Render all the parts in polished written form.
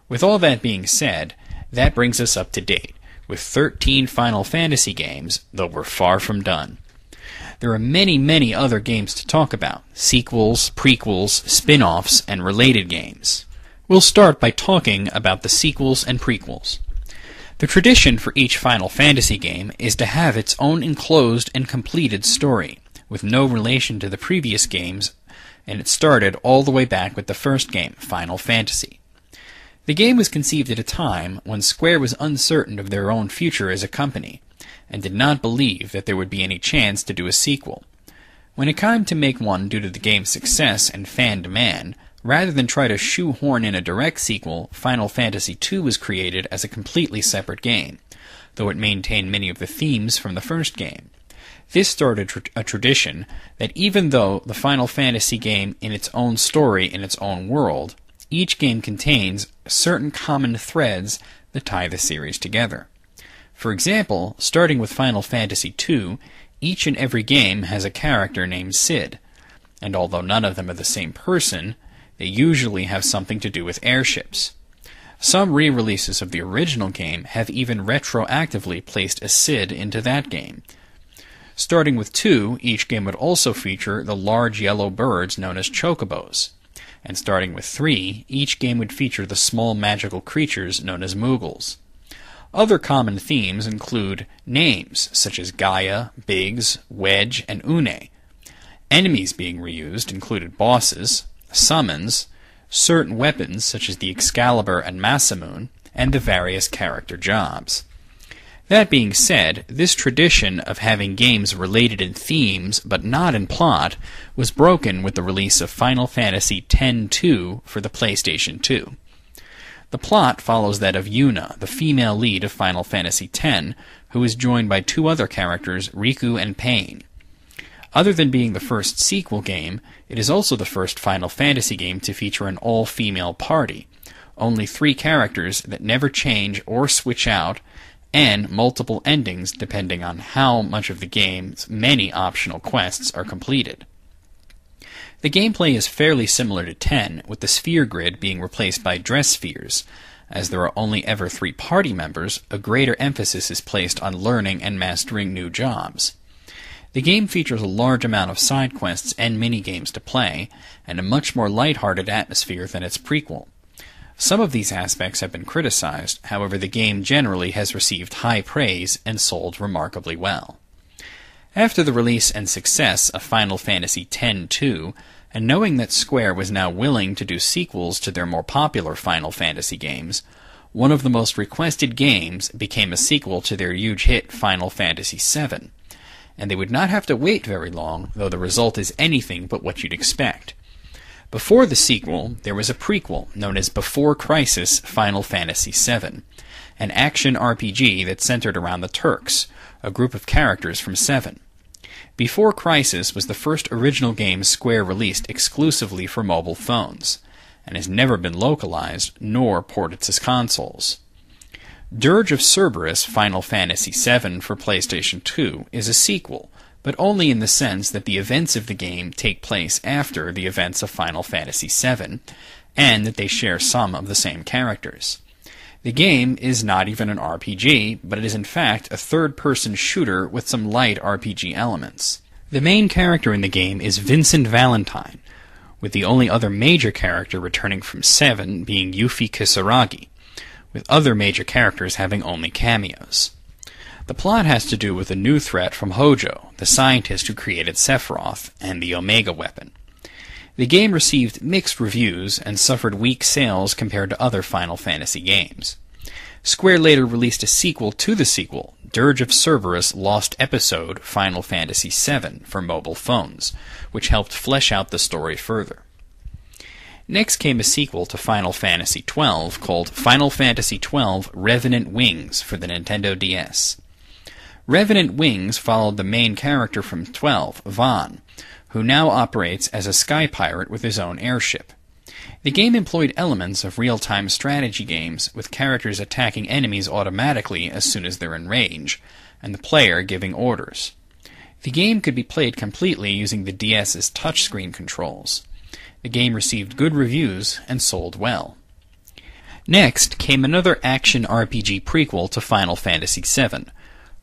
With all that being said, that brings us up to date, with 13 Final Fantasy games, though we're far from done. There are many other games to talk about, sequels, prequels, spin-offs, and related games. We'll start by talking about the sequels and prequels. The tradition for each Final Fantasy game is to have its own enclosed and completed story, with no relation to the previous games, and it started all the way back with the first game, Final Fantasy. The game was conceived at a time when Square was uncertain of their own future as a company, and did not believe that there would be any chance to do a sequel. When it came to make one due to the game's success and fan demand, rather than try to shoehorn in a direct sequel, Final Fantasy II was created as a completely separate game, though it maintained many of the themes from the first game. This started a tradition that even though the Final Fantasy game in its own story in its own world, each game contains certain common threads that tie the series together. For example, starting with Final Fantasy II, each and every game has a character named Cid, and although none of them are the same person, they usually have something to do with airships. Some re-releases of the original game have even retroactively placed a Cid into that game. Starting with 2, each game would also feature the large yellow birds known as chocobos. And starting with 3, each game would feature the small magical creatures known as Moogles. Other common themes include names such as Gaia, Biggs, Wedge, and Une. Enemies being reused included bosses, summons, certain weapons such as the Excalibur and Masamune, and the various character jobs. That being said, this tradition of having games related in themes but not in plot was broken with the release of Final Fantasy X-2 for the PlayStation 2. The plot follows that of Yuna, the female lead of Final Fantasy X, who is joined by 2 other characters, Riku and Pain. Other than being the first sequel game, it is also the first Final Fantasy game to feature an all-female party, only 3 characters that never change or switch out, and multiple endings depending on how much of the game's many optional quests are completed. The gameplay is fairly similar to 10, with the sphere grid being replaced by dress spheres. As there are only ever 3 party members, a greater emphasis is placed on learning and mastering new jobs. The game features a large amount of side quests and mini-games to play, and a much more lighthearted atmosphere than its prequel. Some of these aspects have been criticized, however the game generally has received high praise and sold remarkably well. After the release and success of Final Fantasy X-2, and knowing that Square was now willing to do sequels to their more popular Final Fantasy games, one of the most requested games became a sequel to their huge hit Final Fantasy VII, and they would not have to wait very long, though the result is anything but what you'd expect. Before the sequel, there was a prequel known as Before Crisis Final Fantasy VII, an action RPG that centered around the Turks, a group of characters from 7. Before Crisis was the first original game Square released exclusively for mobile phones, and has never been localized nor ported to consoles. Dirge of Cerberus Final Fantasy VII for PlayStation 2 is a sequel, but only in the sense that the events of the game take place after the events of Final Fantasy VII, and that they share some of the same characters. The game is not even an RPG, but it is in fact a third-person shooter with some light RPG elements. The main character in the game is Vincent Valentine, with the only other major character returning from 7 being Yuffie Kisaragi, with other major characters having only cameos. The plot has to do with a new threat from Hojo, the scientist who created Sephiroth, and the Omega weapon. The game received mixed reviews and suffered weak sales compared to other Final Fantasy games. Square later released a sequel to the sequel, Dirge of Cerberus Lost Episode Final Fantasy VII for mobile phones, which helped flesh out the story further. Next came a sequel to Final Fantasy XII called Final Fantasy XII Revenant Wings for the Nintendo DS. Revenant Wings followed the main character from 12, Vaughn, who now operates as a sky pirate with his own airship. The game employed elements of real-time strategy games, with characters attacking enemies automatically as soon as they're in range, and the player giving orders. The game could be played completely using the DS's touchscreen controls. The game received good reviews and sold well. Next came another action RPG prequel to Final Fantasy VII,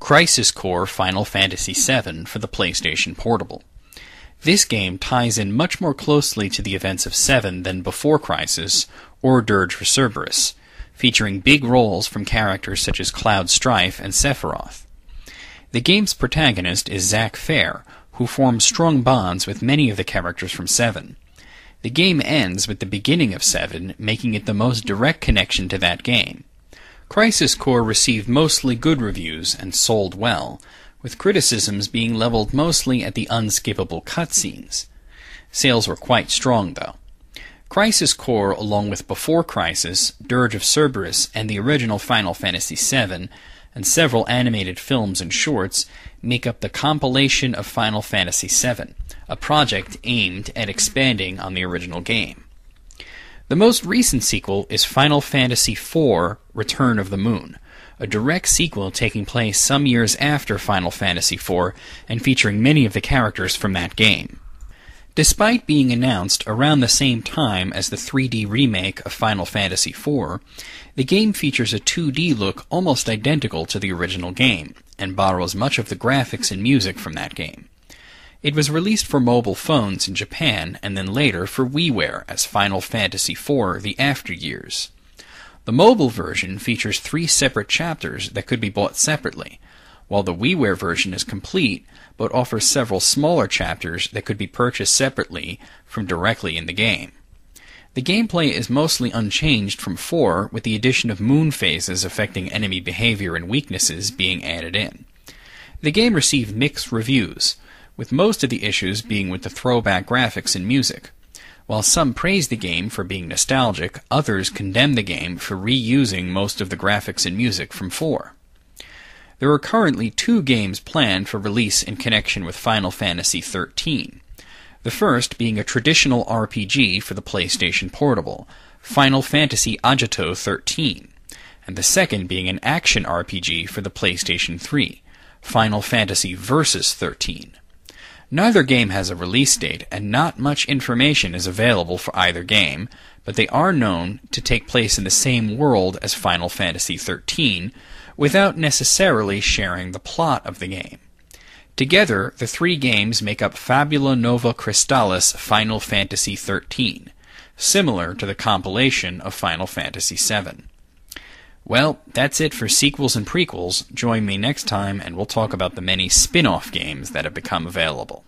Crisis Core Final Fantasy VII for the PlayStation Portable. This game ties in much more closely to the events of 7 than before Crisis or Dirge for Cerberus, featuring big roles from characters such as Cloud Strife and Sephiroth. The game's protagonist is Zack Fair, who forms strong bonds with many of the characters from 7. The game ends with the beginning of 7, making it the most direct connection to that game. Crisis Core received mostly good reviews and sold well, with criticisms being leveled mostly at the unskippable cutscenes. Sales were quite strong, though. Crisis Core, along with Before Crisis, Dirge of Cerberus, and the original Final Fantasy VII, and several animated films and shorts, make up the compilation of Final Fantasy VII, a project aimed at expanding on the original game. The most recent sequel is Final Fantasy IV Return of the Moon, a direct sequel taking place some years after Final Fantasy IV and featuring many of the characters from that game. Despite being announced around the same time as the 3D remake of Final Fantasy IV, the game features a 2D look almost identical to the original game, and borrows much of the graphics and music from that game. It was released for mobile phones in Japan, and then later for WiiWare as Final Fantasy IV The After Years. The mobile version features 3 separate chapters that could be bought separately, while the WiiWare version is complete, but offers several smaller chapters that could be purchased separately from directly in the game. The gameplay is mostly unchanged from 4, with the addition of moon phases affecting enemy behavior and weaknesses being added in. The game received mixed reviews, with most of the issues being with the throwback graphics and music. While some praise the game for being nostalgic, others condemn the game for reusing most of the graphics and music from 4. There are currently 2 games planned for release in connection with Final Fantasy XIII. The first being a traditional RPG for the PlayStation Portable, Final Fantasy Agito XIII, and the second being an action RPG for the PlayStation 3, Final Fantasy Versus 13. Neither game has a release date, and not much information is available for either game, but they are known to take place in the same world as Final Fantasy XIII, without necessarily sharing the plot of the game. Together, the 3 games make up Fabula Nova Crystallis Final Fantasy XIII, similar to the compilation of Final Fantasy VII. Well, that's it for sequels and prequels. Join me next time and we'll talk about the many spin-off games that have become available.